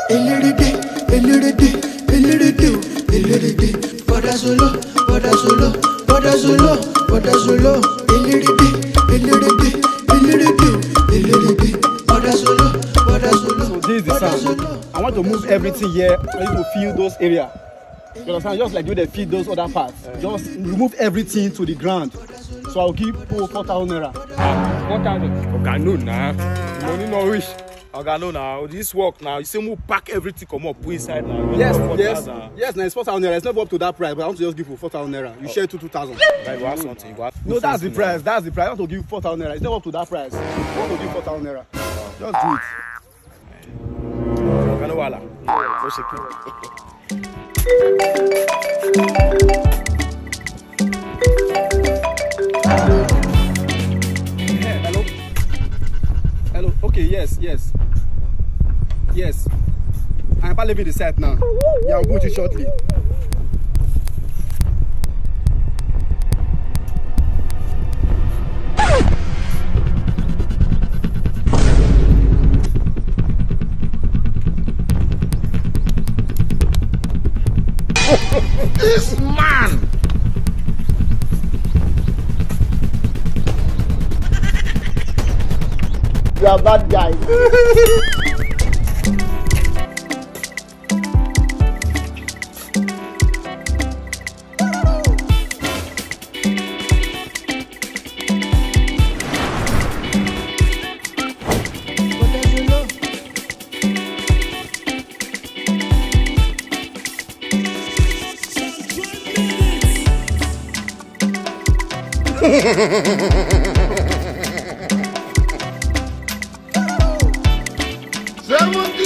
I want to move everything here. I need to fill those areas. You understand? Just like the way they feed those other parts. Just remove everything to the ground. So I'll give 4,000 naira. 4,000. Okay, no, nah. Money no wish. Okay, no, now. This work now. You say we pack everything, come up, put inside now. Yes. Now it's 4,000 naira. It's not up to that price, but I want to just give you 4,000 naira. You share 2,000. Right, you have something. No, that's the price. That's the price. I want to give you 4,000 naira. It's not up to that price. I want to give 4,000 naira. Just do it. Okay, no, wala. So shake it. Hello. Okay, yes. I'm about leaving the site now. Yeah, I'll go to you shortly. This man! You are bad guy.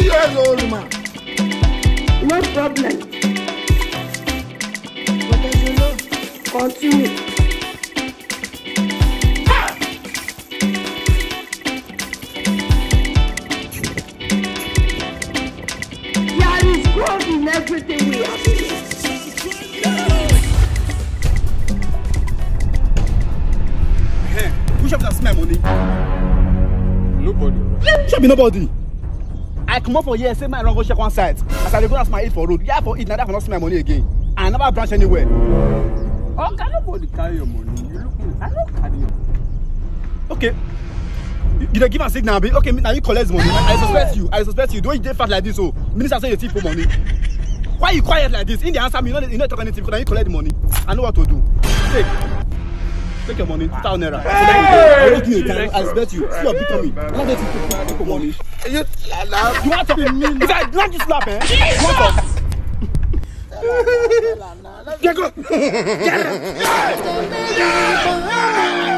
Years old man. No problem. Continue. There is growth in everything we are doing. Who should have spent my money? Nobody. Should be nobody. I come up for here, say my run go check one side. As I go ask my eat for road, yeah for eat, now that for not spend my money again. I never branch anywhere. Oh, can nobody carry your money? You look, I don't carry your money. Okay. You don't give a signal, be okay. Now you collect money. I suspect you. Don't you fast like this? So minister say you thief for money. Why you quiet like this? In the answer, you not talk anything because now you collect the money. I know what to do. Take your money, 2,000 naira. I suspect you. See your big tummy. I'm not going to take your money. You want to be mean? If I don't just slap, eh? Get go. Get him.